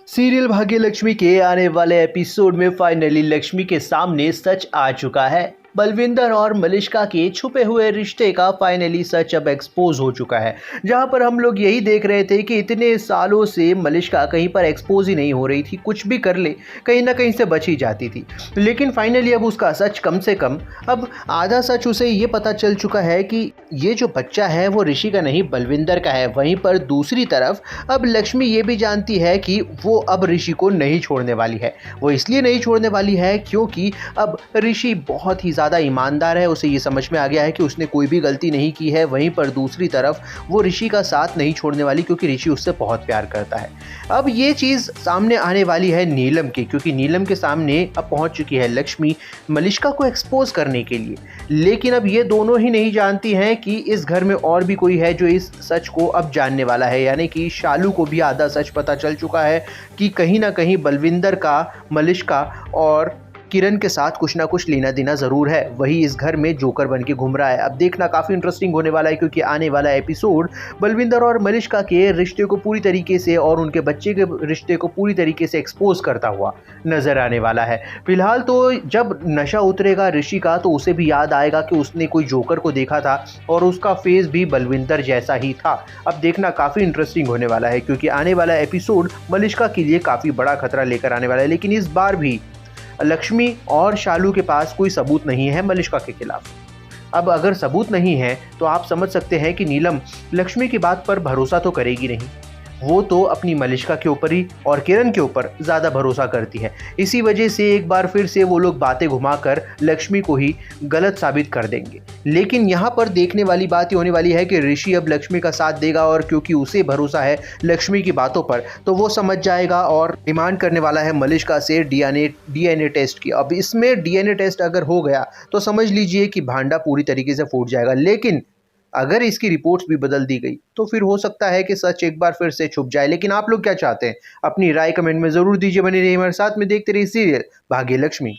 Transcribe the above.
Serial Bhagyalakshmi के आने वाले एपिसोड में फाइनली लक्ष्मी के सामने सच आ चुका है। बलविंदर और मलिष्का के छुपे हुए रिश्ते का फाइनली सच अब एक्सपोज हो चुका है। जहां पर हम लोग यही देख रहे थे कि इतने सालों से मलिष्का कहीं पर एक्सपोज ही नहीं हो रही थी, कुछ भी कर ले कहीं ना कहीं से बच ही जाती थी। लेकिन फाइनली अब उसका सच, कम से कम अब आधा सच उसे ये पता चल चुका है कि ये जो बच्चा है वो ऋषि का नहीं बलविंदर का है। वहीं पर दूसरी तरफ अब लक्ष्मी ये भी जानती है कि वो अब ऋषि को नहीं छोड़ने वाली है। वो इसलिए नहीं छोड़ने वाली है क्योंकि अब ऋषि बहुत ही ज़्यादा ईमानदार है। उसे ये समझ में आ गया है कि उसने कोई भी गलती नहीं की है। वहीं पर दूसरी तरफ वो ऋषि का साथ नहीं छोड़ने वाली क्योंकि ऋषि उससे बहुत प्यार करता है। अब ये चीज़ सामने आने वाली है नीलम की, क्योंकि नीलम के सामने अब पहुंच चुकी है लक्ष्मी मलिष्का को एक्सपोज करने के लिए। लेकिन अब ये दोनों ही नहीं जानती हैं कि इस घर में और भी कोई है जो इस सच को अब जानने वाला है। यानी कि शालू को भी आधा सच पता चल चुका है कि कहीं ना कहीं बलविंदर का मलिष्का और किरण के साथ कुछ ना कुछ लेना देना ज़रूर है। वही इस घर में जोकर बन के घूम रहा है। अब देखना काफ़ी इंटरेस्टिंग होने वाला है क्योंकि आने वाला एपिसोड बलविंदर और मलिष्का के रिश्ते को पूरी तरीके से और उनके बच्चे के रिश्ते को पूरी तरीके से एक्सपोज करता हुआ नज़र आने वाला है। फिलहाल तो जब नशा उतरेगा ऋषि का तो उसे भी याद आएगा कि उसने कोई जोकर को देखा था और उसका फेस भी बलविंदर जैसा ही था। अब देखना काफ़ी इंटरेस्टिंग होने वाला है क्योंकि आने वाला एपिसोड मलिष्का के लिए काफ़ी बड़ा खतरा लेकर आने वाला है। लेकिन इस बार भी लक्ष्मी और शालू के पास कोई सबूत नहीं है मलिष्का के खिलाफ। अब अगर सबूत नहीं है तो आप समझ सकते हैं कि नीलम लक्ष्मी की बात पर भरोसा तो करेगी नहीं। वो तो अपनी मलिष्का के ऊपर ही और किरण के ऊपर ज़्यादा भरोसा करती है। इसी वजह से एक बार फिर से वो लोग बातें घुमाकर लक्ष्मी को ही गलत साबित कर देंगे। लेकिन यहाँ पर देखने वाली बात ये होने वाली है कि ऋषि अब लक्ष्मी का साथ देगा और क्योंकि उसे भरोसा है लक्ष्मी की बातों पर तो वो समझ जाएगा और डिमांड करने वाला है मलिष्का से डीएनए टेस्ट की। अब इसमें डीएनए टेस्ट अगर हो गया तो समझ लीजिए कि भांडा पूरी तरीके से फूट जाएगा। लेकिन अगर इसकी रिपोर्ट्स भी बदल दी गई तो फिर हो सकता है कि सच एक बार फिर से छुप जाए। लेकिन आप लोग क्या चाहते हैं? अपनी राय कमेंट में ज़रूर दीजिए। बने रहिए हमारे साथ में, देखते रहिए सीरियल भाग्यलक्ष्मी।